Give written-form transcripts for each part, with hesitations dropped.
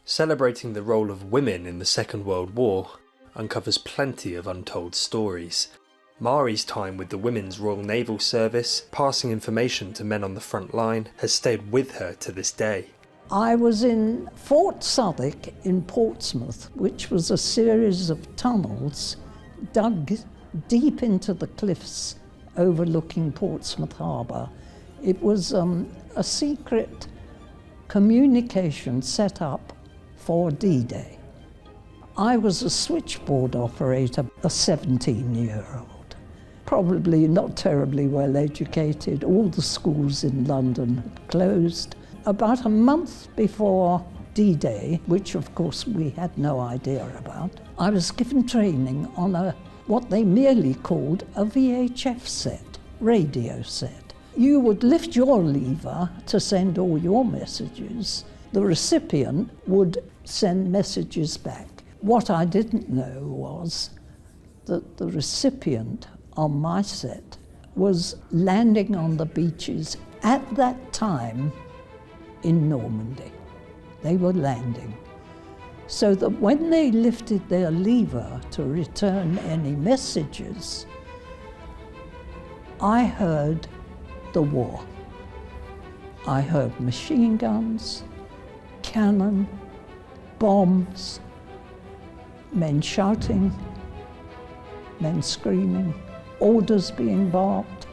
Celebrating the role of women in the Second World War uncovers plenty of untold stories. Mari's time with the Women's Royal Naval Service, passing information to men on the front line, has stayed with her to this day. I was in Fort Southwark in Portsmouth, which was a series of tunnels dug deep into the cliffs overlooking Portsmouth Harbour. It was a secret communication set up for D-Day. I was a switchboard operator, a 17-year-old. Probably not terribly well educated. All the schools in London had closed. About a month before D-Day, which of course we had no idea about, I was given training on what they merely called a VHF set, radio set. You would lift your lever to send all your messages. The recipient would send messages back. What I didn't know was that the recipient on my set was landing on the beaches at that time in Normandy. They were landing. So that when they lifted their lever to return any messages, I heard the war. I heard machine guns, cannon, bombs, men shouting, men screaming, orders being barked.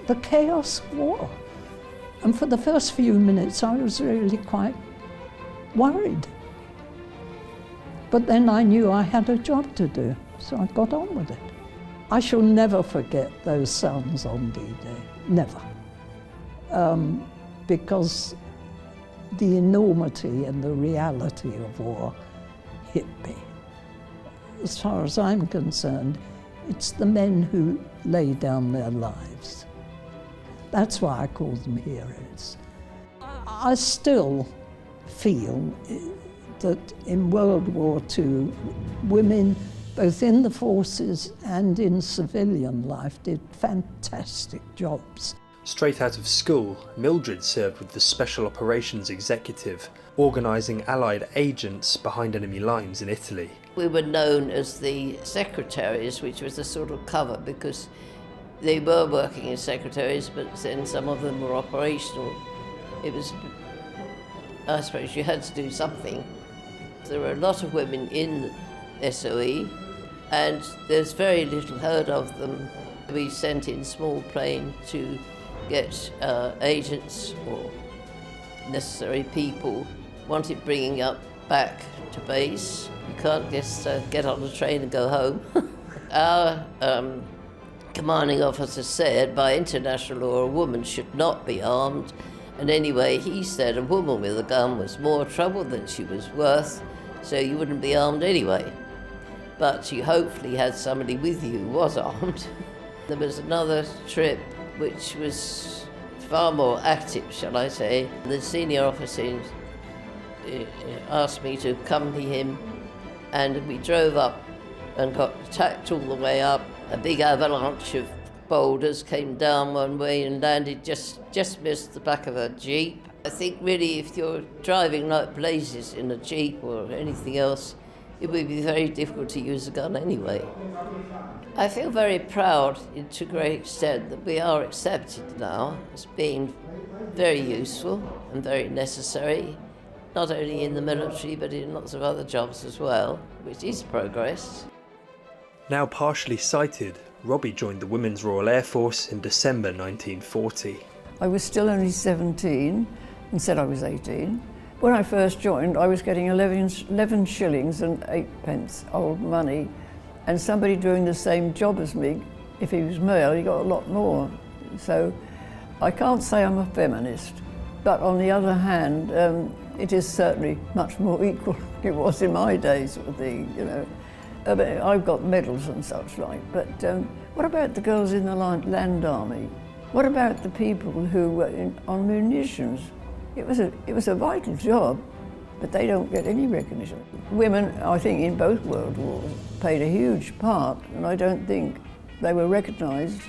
The chaos of war. And for the first few minutes, I was really quite worried. But then I knew I had a job to do, so I got on with it. I shall never forget those sounds on D-Day, never. Because the enormity and the reality of war hit me. As far as I'm concerned, it's the men who lay down their lives. That's why I call them heroes. I still feel that in World War II, women, both in the forces and in civilian life, did fantastic jobs. Straight out of school, Mildred served with the Special Operations Executive, organising Allied agents behind enemy lines in Italy. We were known as the secretaries, which was a sort of cover because they were working as secretaries, but then some of them were operational. It was, I suppose you had to do something. There were a lot of women in SOE, and there's very little heard of them. We sent in small plane to get agents or necessary people wanted bringing up back to base. You can't just get on a train and go home. Our commanding officer said by international law a woman should not be armed, and anyway he said a woman with a gun was more trouble than she was worth, so you wouldn't be armed anyway. But you hopefully had somebody with you who was armed. There was another trip which was far more active, shall I say. The senior officer asked me to accompany him, and we drove up and got attacked all the way up. A big avalanche of boulders came down one way and landed just missed the back of a Jeep. I think really if you're driving like blazes in a Jeep or anything else, it would be very difficult to use a gun anyway. I feel very proud to a great extent that we are accepted now as being very useful and very necessary, not only in the military but in lots of other jobs as well, which is progress. Now partially sighted, Robbie joined the Women's Royal Air Force in December 1940. I was still only 17 and said I was 18. When I first joined, I was getting 11 shillings and 8 pence old money, and somebody doing the same job as me, if he was male, he got a lot more. So I can't say I'm a feminist, but on the other hand, it is certainly much more equal than it was in my days, sort of thing, you know. I've got medals and such like, but what about the girls in the land army? What about the people who were on munitions? It was a vital job, but they don't get any recognition. Women, I think, in both world wars played a huge part, and I don't think they were recognised